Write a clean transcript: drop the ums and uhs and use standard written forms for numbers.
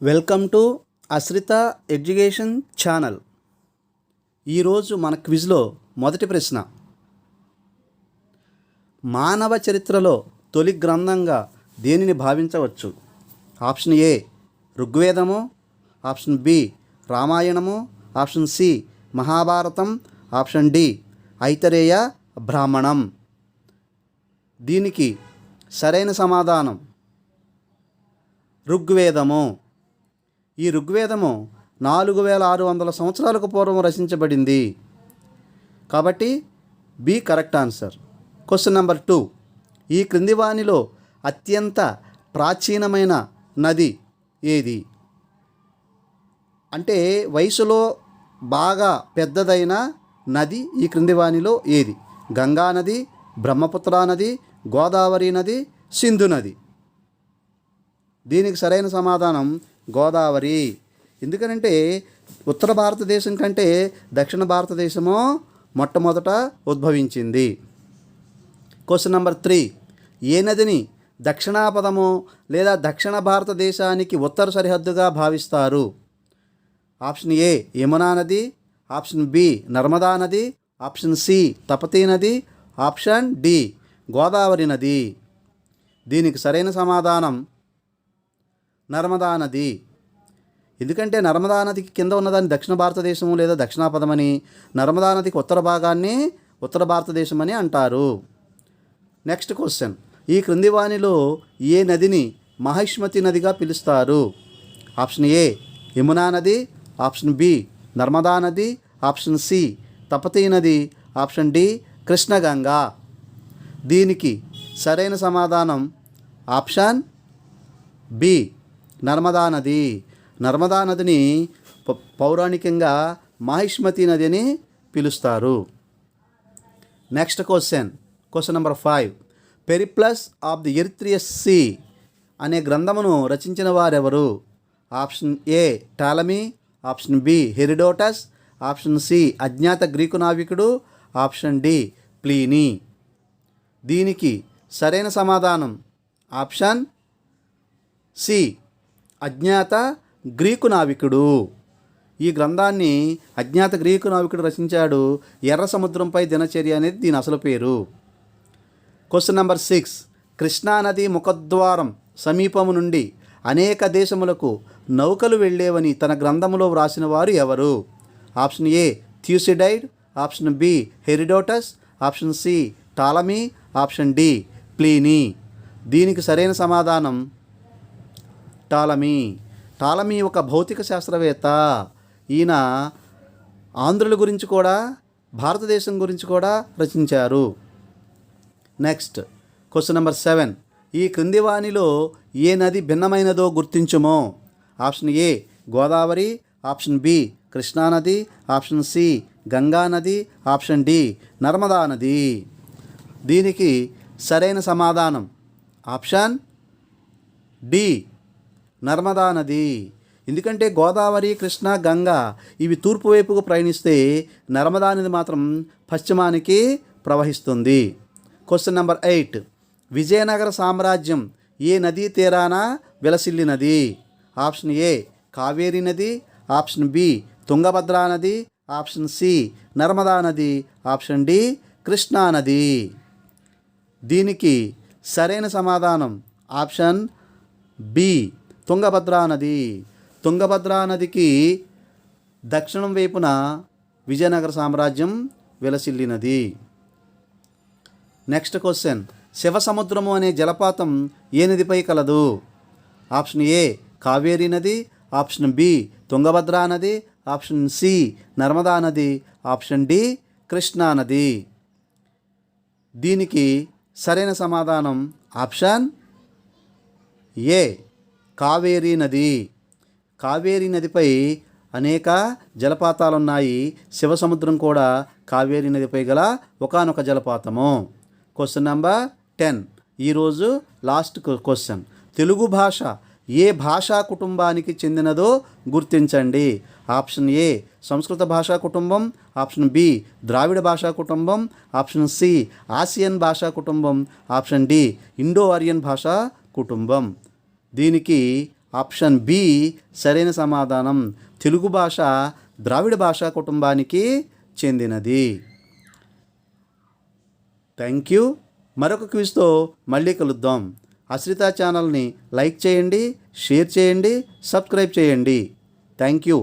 Welcome to Ashritha education channel. ఈరోజు మన క్విజ్లో మొదటి ప్రశ్న, మానవ చరిత్రలో తొలి గ్రంథంగా దేనిని భావించవచ్చు? ఆప్షన్ ఏ ఋగ్వేదము, ఆప్షన్ బి రామాయణము, ఆప్షన్ సి మహాభారతం, ఆప్షన్ డి ఐతరేయ బ్రాహ్మణం. దీనికి సరైన సమాధానం ఋగ్వేదము. ఈ ఋగ్వేదము 4600 సంవత్సరాలకు పూర్వం రచించబడింది కాబట్టి B correct answer. Question number 2, ఈ క్రింది వానిలో అత్యంత ప్రాచీనమైన నది ఏది? అంటే వయసులో బాగా పెద్దదైన నది ఈ క్రింది వానిలో ఏది? గంగా నది, బ్రహ్మపుత్ర నది, గోదావరి నది, సింధు నది. దీనికి సరైన సమాధానం గోదావరి. ఎందుకనంటే ఉత్తర భారతదేశం కంటే దక్షిణ భారతదేశము మొట్టమొదట ఉద్భవించింది. క్వశ్చన్ నెంబర్ 3, ఏ నదిని దక్షిణాపదము లేదా దక్షిణ భారతదేశానికి ఉత్తర సరిహద్దుగా భావిస్తారు? ఆప్షన్ ఏ యమునా నది, ఆప్షన్ బి నర్మదా నది, ఆప్షన్ సి తపతీ నది, ఆప్షన్ డి గోదావరి నది. దీనికి సరైన సమాధానం నర్మదా నది. ఎందుకంటే నర్మదా నదికి కింద ఉన్నదాన్ని దక్షిణ భారతదేశము లేదా దక్షిణాపదమని, నర్మదా నదికి ఉత్తర భాగాన్ని ఉత్తర భారతదేశం అని అంటారు. నెక్స్ట్ క్వశ్చన్, ఈ క్రింది వానిలో ఏ నదిని మహిష్మతి నదిగా పిలుస్తారు? ఆప్షన్ ఏ యమునా నది, ఆప్షన్ బి నర్మదా నది, ఆప్షన్ సి తపతీ నది, ఆప్షన్ డి కృష్ణగంగా. దీనికి సరైన సమాధానం ఆప్షన్ బి నర్మదా నది. నర్మదా నదిని పౌరాణికంగా మహిష్మతి నది అని పిలుస్తారు. Next question number 5, Periplus of the Erythraean Sea అనే గ్రంథమును రచించిన వారెవరు? Option A Ptolemy, option B Herodotus, option C అజ్ఞాత గ్రీకు నావికుడు, ఆప్షన్ డి ప్లీనీ. దీనికి సరైన సమాధానం ఆప్షన్ సి అజ్ఞాత గ్రీకు నావికుడు. ఈ గ్రంథాన్ని అజ్ఞాత గ్రీకు నావికుడు రచించాడు. ఎర్ర సముద్రంపై దినచర్య అనేది దీని అసలు పేరు. క్వశ్చన్ నెంబర్ 6, కృష్ణానది ముఖద్వారం సమీపము నుండి అనేక దేశములకు నౌకలు వెళ్ళేవని తన గ్రంథములో వ్రాసిన వారు ఎవరు? Option A Thucydides, option B Herodotus, option C Ptolemy, option D Pliny. దీనికి సరైన సమాధానం టాలమీ. టాలమీ ఒక భౌతిక శాస్త్రవేత్త. ఈయన ఆంధ్రుల గురించి కూడా భారతదేశం గురించి కూడా రచించారు. నెక్స్ట్ క్వశ్చన్ నెంబర్ 7, ఈ క్రింది వానిలో ఏ నది భిన్నమైనదో గుర్తించుము? Option A Godavari, option B కృష్ణానది, ఆప్షన్ సి గంగా నది, ఆప్షన్ డి నర్మదా నది. దీనికి సరైన సమాధానం ఆప్షన్ డి నర్మదా నది. ఎందుకంటే గోదావరి, కృష్ణ, గంగా ఇవి తూర్పు వైపుకు ప్రయాణిస్తే నర్మదా నది మాత్రం పశ్చిమానికి ప్రవహిస్తుంది. క్వశ్చన్ నెంబర్ 8, విజయనగర సామ్రాజ్యం ఏ నదీ తీరాన విలసిల్లినది? ఆప్షన్ ఏ కావేరీ నది, ఆప్షన్ బి తుంగభద్రా నది, ఆప్షన్ సి నర్మదా నది, ఆప్షన్ డి కృష్ణా నది. దీనికి సరైన సమాధానం ఆప్షన్ బి తుంగభద్రా నది. తుంగభద్రా నదికి దక్షిణం వైపున విజయనగర సామ్రాజ్యం విలసిల్లినది. నెక్స్ట్ క్వశ్చన్, శివసముద్రము అనే జలపాతం ఏ నదిపై కలదు? ఆప్షన్ ఏ కావేరీ నది, ఆప్షన్ బి తుంగభద్రా నది, ఆప్షన్ సి నర్మదా నది, ఆప్షన్ డి కృష్ణా నది. దీనికి సరైన సమాధానం ఆప్షన్ ఏ కావేరీ నది. కావేరీ నదిపై అనేక జలపాతాలున్నాయి. శివసముద్రం కూడా కావేరీ నదిపై గల ఒకానొక జలపాతము. క్వశ్చన్ నెంబర్ 10, ఈరోజు లాస్ట్ క్వశ్చన్, తెలుగు భాష ఏ భాషా కుటుంబానికి చెందినదో గుర్తించండి. ఆప్షన్ ఏ సంస్కృత భాషా కుటుంబం, ఆప్షన్ బి ద్రావిడ భాషా కుటుంబం, ఆప్షన్ సి ఆసియన్ భాషా కుటుంబం, ఆప్షన్ డి ఇండో ఆరియన్ భాషా కుటుంబం. దీనికి ఆప్షన్ బి సరైన సమాధానం. తెలుగు భాష ద్రావిడ భాషా కుటుంబానికి చెందినది. Thank you. మరొక క్విజ్తో మళ్ళీ కలుద్దాం. అశ్రిత ఛానల్ని లైక్ చేయండి, షేర్ చేయండి, సబ్స్క్రైబ్ చేయండి. Thank you.